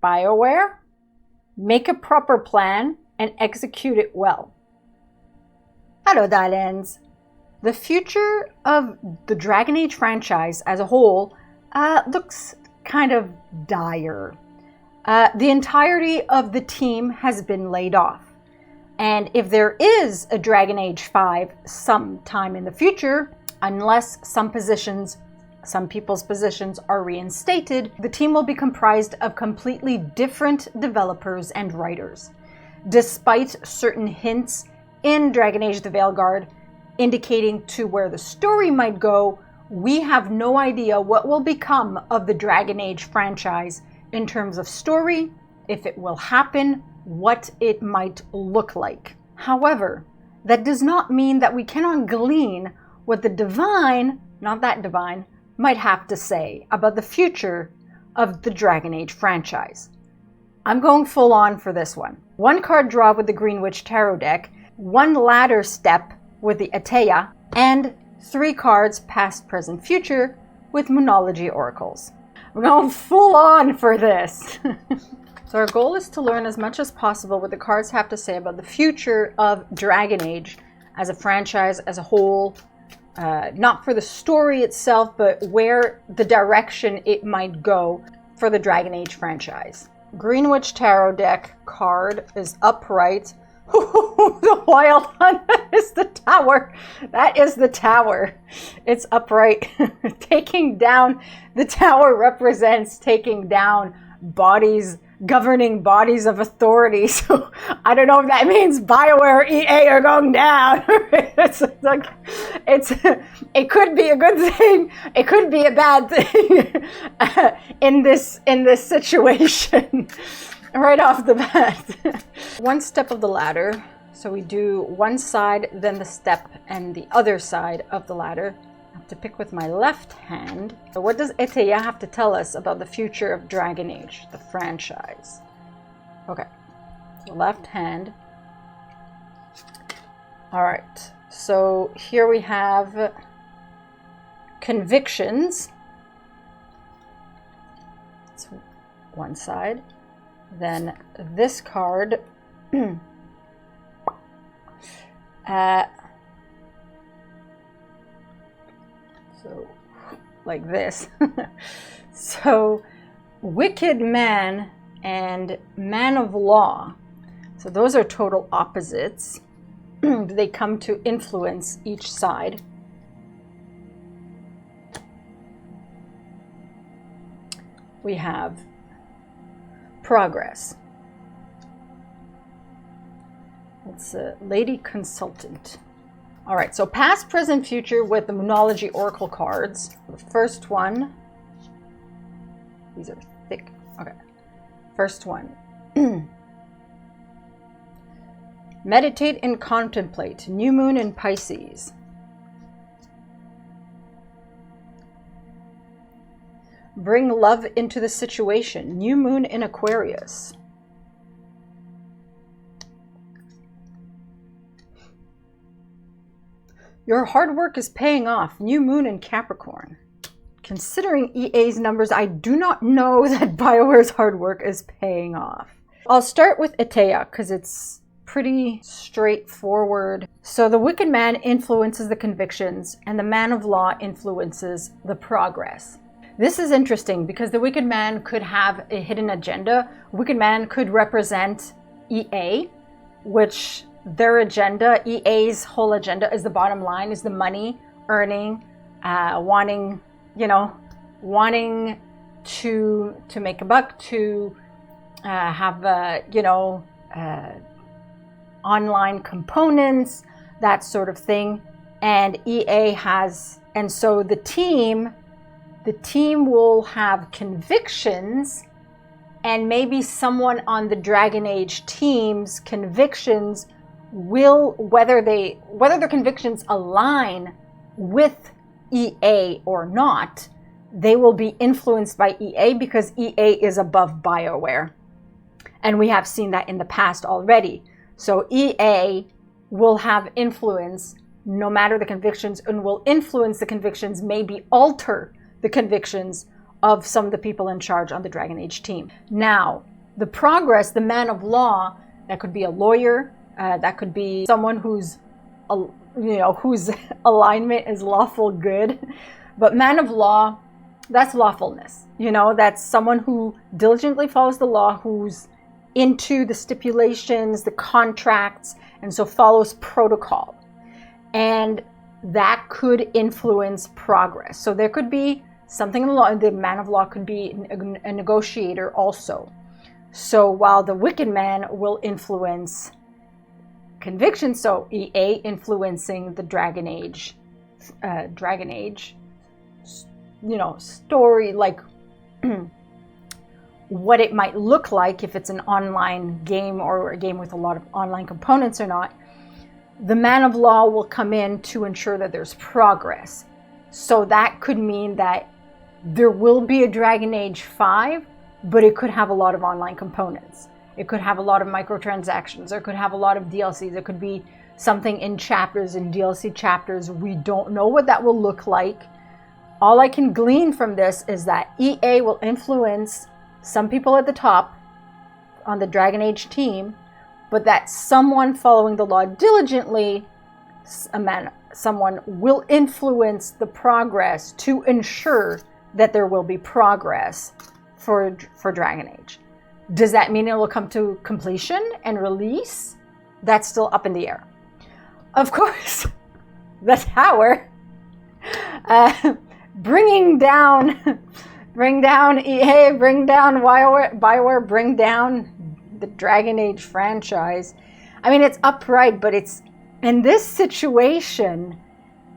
BioWare, make a proper plan and execute it well. Hello, darlings. The future of the Dragon Age franchise as a whole looks kind of dire. The entirety of the team has been laid off. And if there is a Dragon Age 5 sometime in the future, unless some people's positions are reinstated, the team will be comprised of completely different developers and writers. Despite certain hints in Dragon Age the Veilguard indicating to where the story might go, we have no idea what will become of the Dragon Age franchise in terms of story, if it will happen, what it might look like. However, that does not mean that we cannot glean what the divine, not that divine, might have to say about the future of the Dragon Age franchise. I'm going full on for this one. 1 card draw with the Green Witch Tarot deck, 1 ladder step with the Etteilla, and 3 cards past, present, future with Moonology Oracles. We're going full on for this. So our goal is to learn as much as possible what the cards have to say about the future of Dragon Age as a franchise, as a whole, not for the story itself, but where the direction it might go for the Dragon Age franchise. Green Witch Tarot deck card is upright. The Wild Hunt is the tower. That is the tower. It's upright. Taking down the tower represents taking down bodies, governing bodies of authority. So I don't know if that means BioWare, EA are going down. It could be a good thing. It could be a bad thing in this situation. Right off the bat. 1 step of the ladder. So we do one side, then the step, and the other side of the ladder. I have to pick with my left hand. So what does Etteilla have to tell us about the future of Dragon Age, the franchise? Okay, so left hand. All right, so here we have convictions. That's one side. Then this card, so like this. So Wicked Man and Man of Law. So those are total opposites. They come to influence each side. We have Progress. It's a Lady Consultant. All right, so past, present, future with the Moonology Oracle cards. The first one, these are thick. Okay, first one. Meditate and contemplate. New moon in Pisces. Bring love into the situation. New moon in Aquarius. Your hard work is paying off. New moon in Capricorn. Considering EA's numbers, I do not know that BioWare's hard work is paying off. I'll start with Etteilla because it's pretty straightforward. So the Wicked Man influences the convictions and the Man of Law influences the progress. This is interesting because the Wicked Man could have a hidden agenda. Wicked Man could represent EA, which their agenda, EA's whole agenda is the bottom line, is the money, earning, wanting to make a buck, to have, online components, that sort of thing. And EA has, and so the team will have convictions, and maybe someone on the Dragon Age team's convictions will, whether their convictions align with EA or not, they will be influenced by EA because EA is above BioWare. And we have seen that in the past already. So EA will have influence no matter the convictions, and will influence the convictions, maybe alter the convictions of some of the people in charge on the Dragon Age team. Now, The progress, the man of law, that could be a lawyer, that could be someone whose alignment is lawful good. But man of law, that's lawfulness. That's someone who diligently follows the law, who's into the stipulations, the contracts, and so follows protocol. And that could influence progress. So there could be something in the law. The man of law could be a negotiator also. So while the wicked man will influence conviction, so EA influencing the Dragon Age, story, like what it might look like if it's an online game or a game with a lot of online components or not. The man of law will come in to ensure that there's progress. So that could mean that there will be a Dragon Age 5, but it could have a lot of online components. It could have a lot of microtransactions. It could have a lot of DLCs. It could be something in chapters, in DLC chapters. We don't know what that will look like. All I can glean from this is that EA will influence some people at the top on the Dragon Age team, but that someone following the law diligently, someone will influence the progress to ensure that there will be progress for Dragon Age. Does that mean it will come to completion and release? That's still up in the air. Of course, the tower, bring down EA, bring down BioWare, bring down the Dragon Age franchise. I mean, it's upright, but it's in this situation,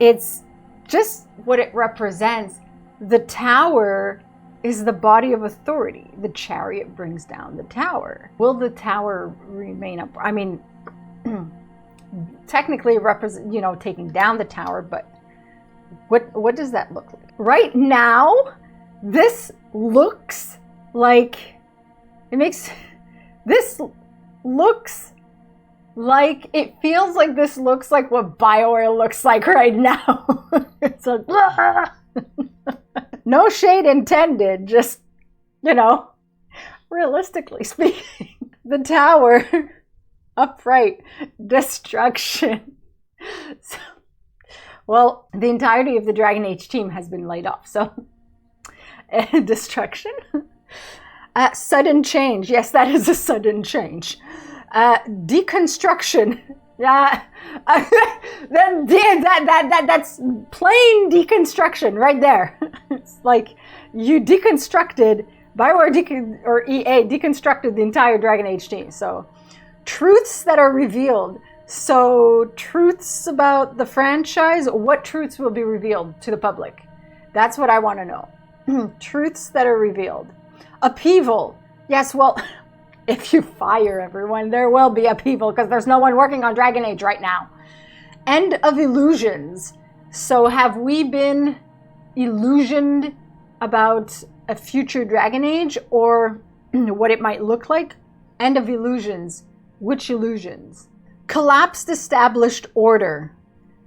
it's just what it represents. The tower is the body of authority. The chariot brings down the tower. Will the tower remain up? I mean, technically represent, taking down the tower, but what does that look like? Right now, this looks like, it feels like this looks like what BioWare looks like right now. It's like, no shade intended, just, realistically speaking. The tower, upright, destruction. So, well, the entirety of the Dragon Age team has been laid off, so destruction. Sudden change. Yes, that is a sudden change. Deconstruction. Yeah, that's plain deconstruction right there. It's like you deconstructed, BioWare or EA deconstructed the entire Dragon Age team. So truths that are revealed. So truths about the franchise, what truths will be revealed to the public? That's what I want to know. Truths that are revealed. Upheaval. Yes, well, if you fire everyone, there will be upheaval because there's no one working on Dragon Age right now. End of illusions. So have we been illusioned about a future Dragon Age or what it might look like? End of illusions. Which illusions? Collapsed established order.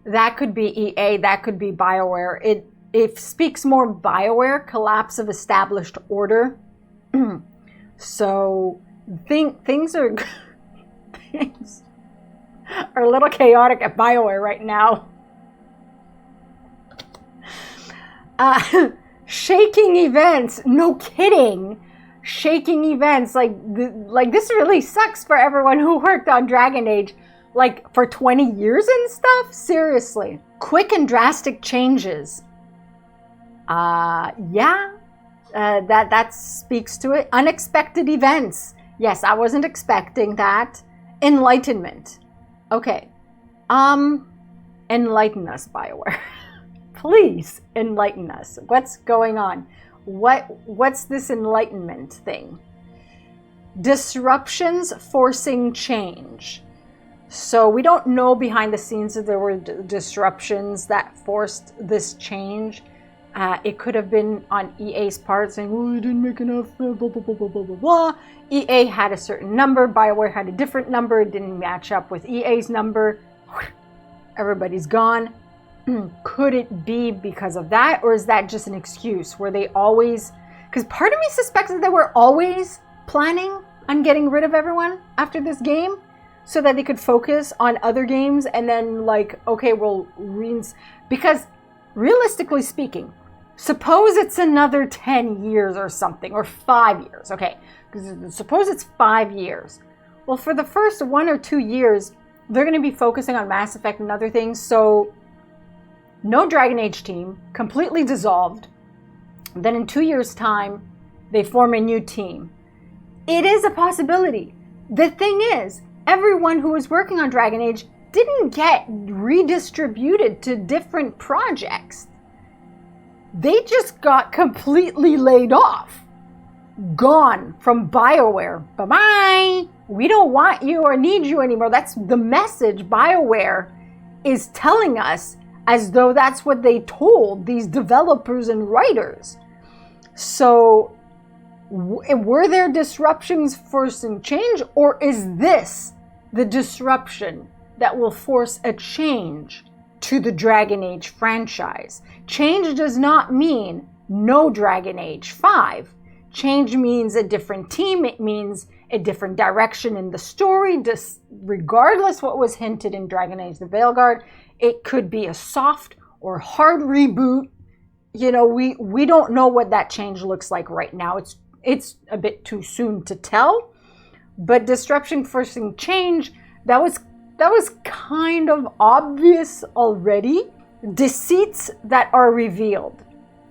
That could be EA, that could be BioWare. It speaks more BioWare, collapse of established order. So things are a little chaotic at BioWare right now. Shaking events, no kidding. Shaking events, like this really sucks for everyone who worked on Dragon Age, like for 20 years and stuff. Seriously, quick and drastic changes. That speaks to it. Unexpected events. Yes, I wasn't expecting that. Enlightenment. Okay. Enlighten us, BioWare. Please enlighten us. What's going on? What's this enlightenment thing? Disruptions forcing change. So we don't know behind the scenes if there were disruptions that forced this change. It could have been on EA's part saying, oh, you didn't make enough, blah, blah, blah, blah, blah, blah, blah. EA had a certain number, BioWare had a different number, it didn't match up with EA's number. Everybody's gone. Could it be because of that, or is that just an excuse? Were they always, because part of me suspects that they were always planning on getting rid of everyone after this game so that they could focus on other games and then like, okay, well, because realistically speaking, suppose it's another 10 years or something, or 5 years, okay? Suppose it's 5 years. Well, for the first 1 or 2 years, they're going to be focusing on Mass Effect and other things, so no Dragon Age team, completely dissolved. Then in 2 years' time, they form a new team. It is a possibility. The thing is, everyone who was working on Dragon Age didn't get redistributed to different projects. They just got completely laid off. Gone from BioWare. Bye-bye. We don't want you or need you anymore. That's the message BioWare is telling us, as though that's what they told these developers and writers. So, were there disruptions forcing change, or is this the disruption that will force a change to the Dragon Age franchise? Change does not mean no Dragon Age 5. Change means a different team. It means a different direction in the story. Regardless what was hinted in Dragon Age the Veilguard, it could be a soft or hard reboot. You know, we don't know what that change looks like right now. It's a bit too soon to tell. But disruption forcing change, that was kind of obvious already. Deceits that are revealed.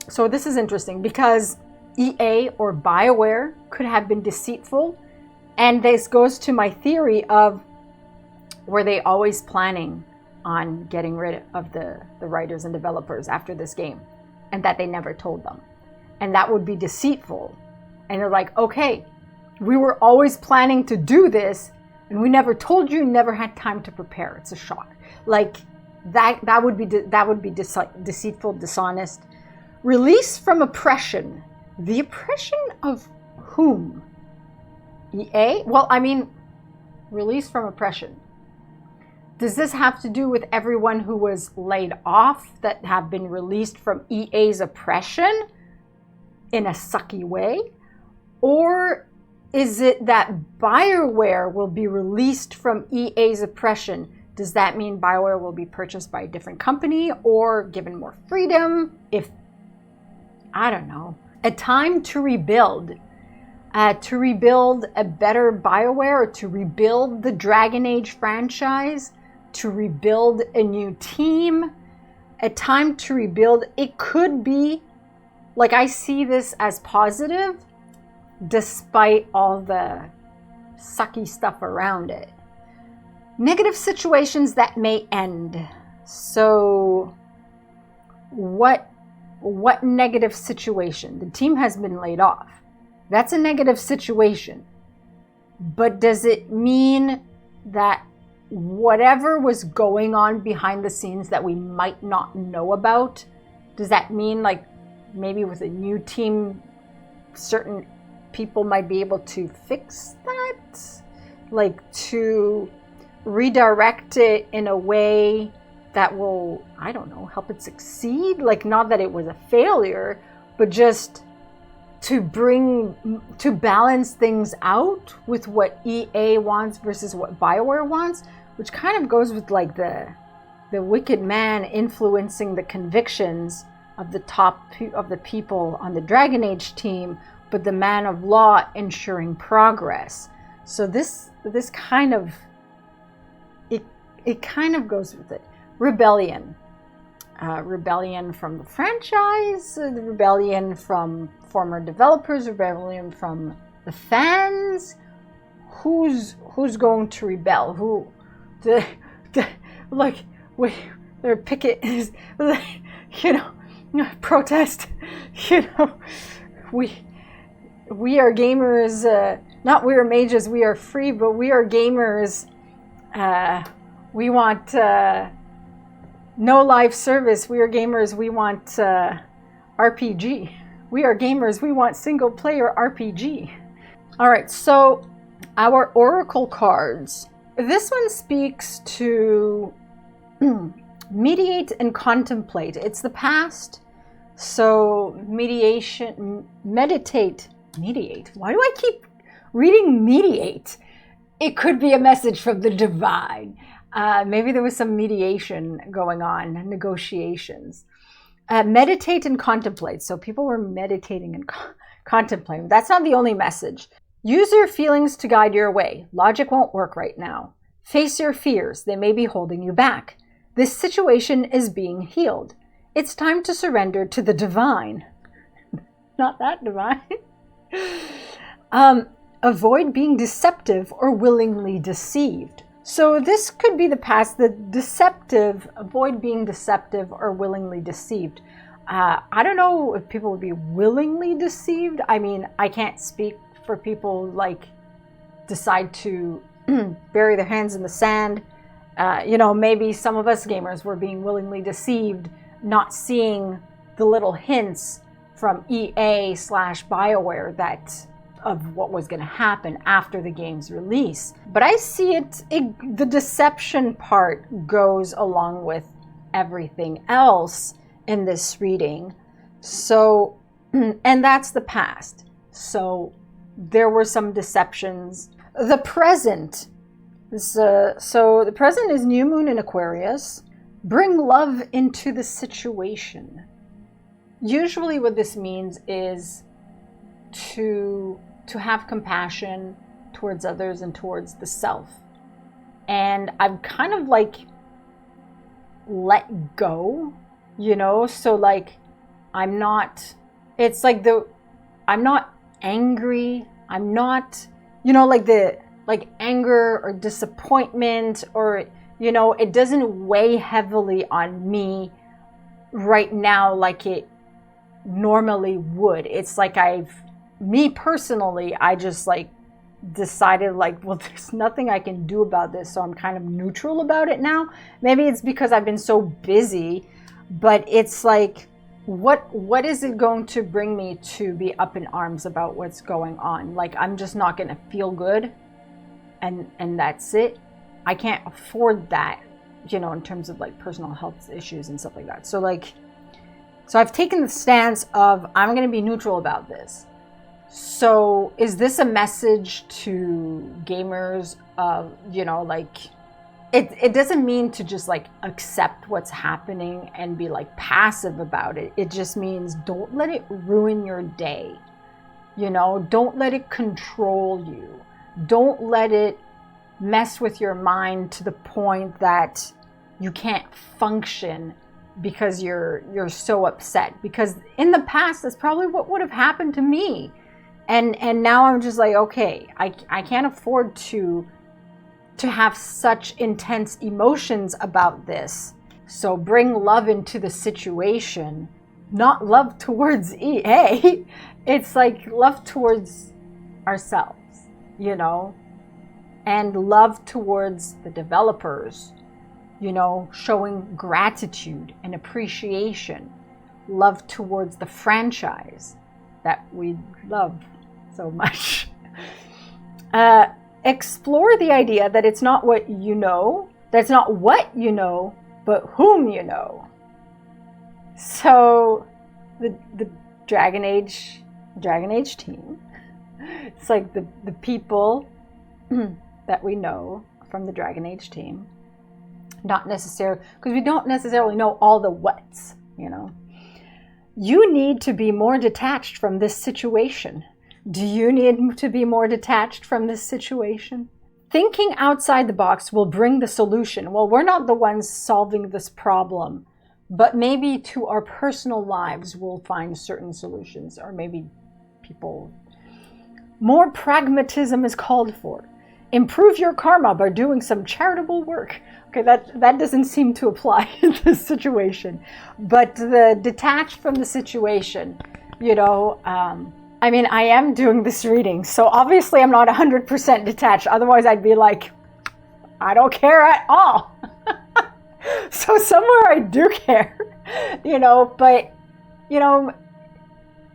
So this is interesting because EA or BioWare could have been deceitful. And this goes to my theory of, were they always planning on getting rid of the writers and developers after this game? And that they never told them. And that would be deceitful. And they're like, okay, we were always planning to do this, and we never told you, never had time to prepare. It's a shock. Like, that would be deceitful, dishonest. Release from oppression. The oppression of whom? EA? Well, I mean, release from oppression. Does this have to do with everyone who was laid off that have been released from EA's oppression in a sucky way? Or is it that BioWare will be released from EA's oppression? Does that mean BioWare will be purchased by a different company or given more freedom? I don't know. A time to rebuild. To rebuild a better BioWare, or to rebuild the Dragon Age franchise, to rebuild a new team, a time to rebuild. It could be, like, I see this as positive, despite all the sucky stuff around it. Negative situations that may end. So, what negative situation? The team has been laid off. That's a negative situation. But does it mean that whatever was going on behind the scenes that we might not know about, does that mean, like, maybe with a new team, certain people might be able to fix that? Like, to redirect it in a way that will, I don't know, help it succeed? Like, not that it was a failure, but just to balance things out with what EA wants versus what BioWare wants, which kind of goes with, like, the wicked man influencing the convictions of the top of the people on the Dragon Age team, but the man of law ensuring progress. So this kind of, it kind of goes with it. Rebellion. Rebellion from the franchise, the rebellion from former developers, rebellion from the fans. Who's going to rebel? Who? Like, their picket is, you know, protest. You know, we are gamers. Not we are mages. We are free, but we are gamers. We want no live service. We are gamers. We want RPG. We are gamers. We want single player RPG. All right, so our Oracle cards. This one speaks to mediate and contemplate. It's the past. So mediate. Why do I keep reading mediate. It could be a message from the divine. Maybe there was some mediation going on, negotiations. Meditate and contemplate. So people were meditating and contemplating. That's not the only message. Use your feelings to guide your way. Logic won't work right now. Face your fears. They may be holding you back. This situation is being healed. It's time to surrender to the divine. Not that divine. Avoid being deceptive or willingly deceived. So this could be the past, the deceptive, avoid being deceptive or willingly deceived. I don't know if people would be willingly deceived. I mean, I can't speak for people like decide to bury their hands in the sand. Maybe some of us gamers were being willingly deceived, not seeing the little hints from EA/BioWare of what was going to happen after the game's release. But I see the deception part goes along with everything else in this reading. So, and that's the past. So there were some deceptions. The present. So the present is new moon in Aquarius. Bring love into the situation. Usually what this means is to have compassion towards others and towards the self. And I've kind of like let go, so like I'm not angry. I'm not, like anger or disappointment or, it doesn't weigh heavily on me right now like it normally would. It's like me personally, I just like decided like, well, there's nothing I can do about this, so I'm kind of neutral about it now. Maybe it's because I've been so busy, but it's like, what is it going to bring me to be up in arms about what's going on? Like, I'm just not going to feel good, and that's it. I can't afford that, in terms of like personal health issues and stuff like that. So I've taken the stance of I'm going to be neutral about this. So is this a message to gamers of, it doesn't mean to just like accept what's happening and be like passive about it. It just means don't let it ruin your day. Don't let it control you. Don't let it mess with your mind to the point that you can't function because you're so upset. Because in the past, that's probably what would have happened to me. And now I'm just like, okay, I can't afford to have such intense emotions about this. So bring love into the situation, not love towards EA. It's like love towards ourselves, and love towards the developers, showing gratitude and appreciation, love towards the franchise that we love so much. Explore the idea that it's not what you know, that's not what you know, but whom you know. So the Dragon Age team, it's like the people that we know from the Dragon Age team, not necessarily, because we don't necessarily know all the what's, You need to be more detached from this situation. Do you need to be more detached from this situation? Thinking outside the box will bring the solution. Well, we're not the ones solving this problem, but maybe to our personal lives we'll find certain solutions, or maybe people. More pragmatism is called for. Improve your karma by doing some charitable work. Okay, that doesn't seem to apply in this situation. But the detached from the situation, I am doing this reading, so obviously I'm not 100% detached. Otherwise I'd be like, I don't care at all. So somewhere I do care, but,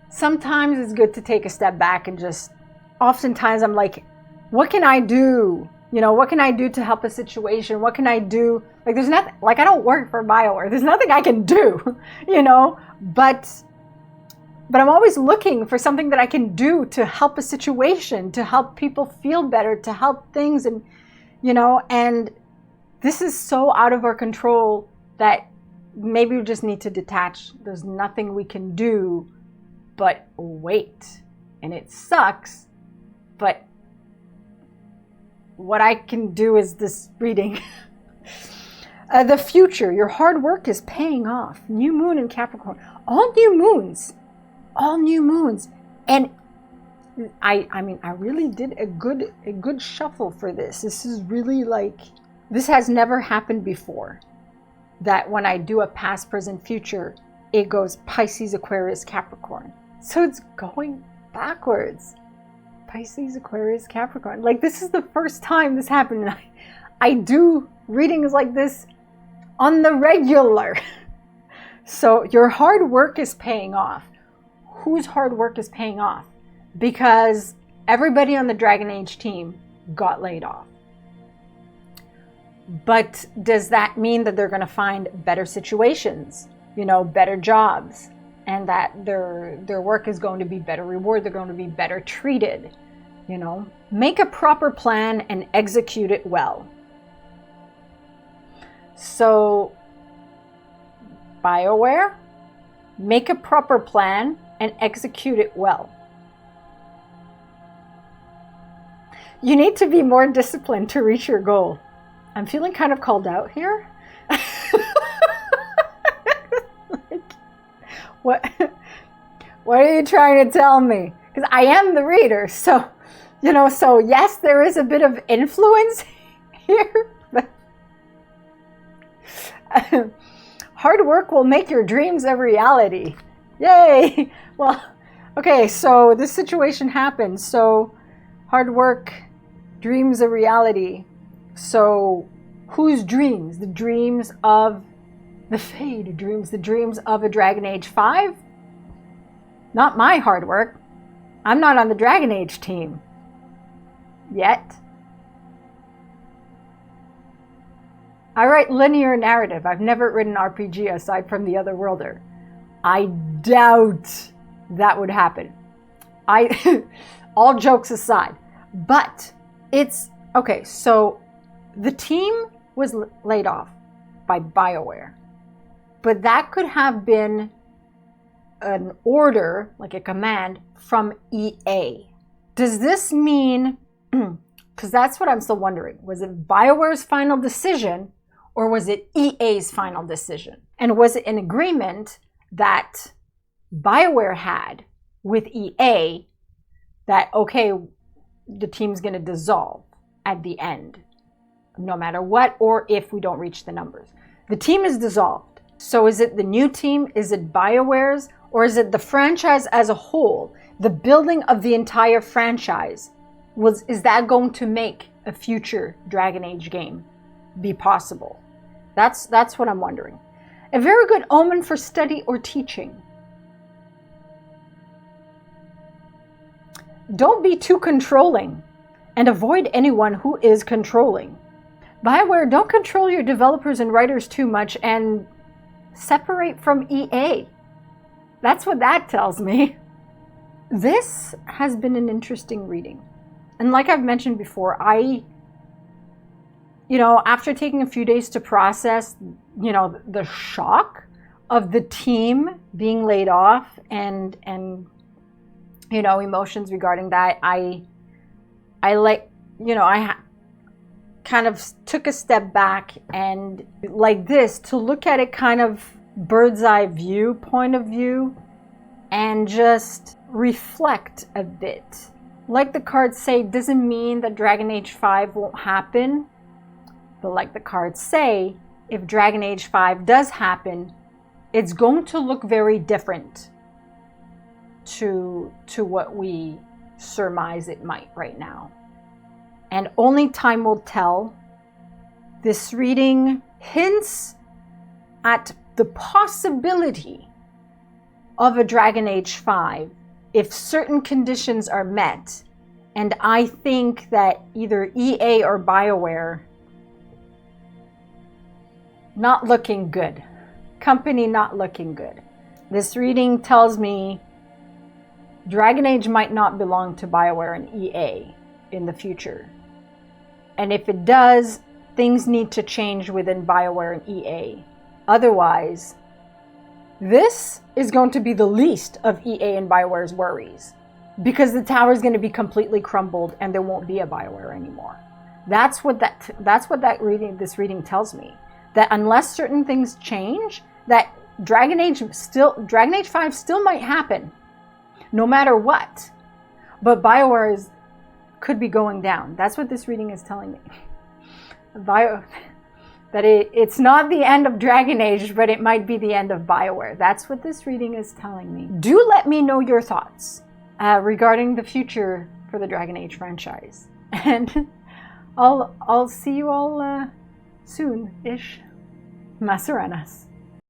sometimes it's good to take a step back and just, oftentimes I'm like, what can I do? What can I do to help a situation? What can I do? Like, there's nothing, like, I don't work for BioWare. There's nothing I can do, but But I'm always looking for something that I can do to help a situation, to help people feel better, to help things. And, and this is so out of our control that maybe we just need to detach. There's nothing we can do but wait. And it sucks, but what I can do is this reading. The future, your hard work is paying off. New moon in Capricorn. All new moons. And I mean, I really did a good shuffle for this. This is really this has never happened before. That when I do a past, present, future, it goes Pisces, Aquarius, Capricorn. So it's going backwards. Pisces, Aquarius, Capricorn. This is the first time this happened. And I do readings like this on the regular. So your hard work is paying off. Whose hard work is paying off? Because everybody on the Dragon Age team got laid off. But does that mean that they're going to find better situations, better jobs, and that their work is going to be better rewarded, they're going to be better treated, Make a proper plan and execute it well. So, BioWare, make a proper plan and execute it well. You need to be more disciplined to reach your goal. I'm feeling kind of called out here. What are you trying to tell me? Because I am the reader, so yes, there is a bit of influence here, but hard work will make your dreams a reality. Yay! Well, okay, so this situation happened. So hard work, dreams a reality. So whose dreams? The dreams of the Fade, the dreams of a Dragon Age 5? Not my hard work. I'm not on the Dragon Age team. Yet. I write linear narrative. I've never written RPG aside from The Otherworlder. I doubt that would happen. All jokes aside. But it's, okay, so the team was laid off by BioWare. But that could have been an order, like a command, from EA. Does this mean, because that's what I'm still wondering, was it BioWare's final decision or was it EA's final decision? And was it an agreement that BioWare had with EA that, okay, the team's going to dissolve at the end, no matter what, or if we don't reach the numbers? The team is dissolved. So is it the new team? Is it BioWare's? Or is it the franchise as a whole? The building of the entire franchise? Is that going to make a future Dragon Age game be possible? That's what I'm wondering. A very good omen for study or teaching. Don't be too controlling and avoid anyone who is controlling. BioWare, don't control your developers and writers too much and separate from EA. That's what that tells me. This has been an interesting reading. And like I've mentioned before, after taking a few days to process, the shock of the team being laid off and emotions regarding that, I kind of took a step back and like this to look at it kind of bird's eye view, point of view, and just reflect a bit. Like the cards say, doesn't mean that Dragon Age 5 won't happen. But like the cards say, if Dragon Age 5 does happen, it's going to look very different to what we surmise it might right now. And only time will tell. This reading hints at the possibility of a Dragon Age 5 if certain conditions are met. And I think that either EA or BioWare, not looking good. Company not looking good. This reading tells me Dragon Age might not belong to BioWare and EA in the future. And if it does, things need to change within BioWare and EA. Otherwise, this is going to be the least of EA and BioWare's worries, because the tower is going to be completely crumbled and there won't be a BioWare anymore. That's what this reading tells me. That unless certain things change, that Dragon Age 5 still might happen, no matter what. But BioWare could be going down. That's what this reading is telling me. That it's not the end of Dragon Age, but it might be the end of BioWare. That's what this reading is telling me. Do let me know your thoughts regarding the future for the Dragon Age franchise. And I'll see you all soon-ish. Maserenas.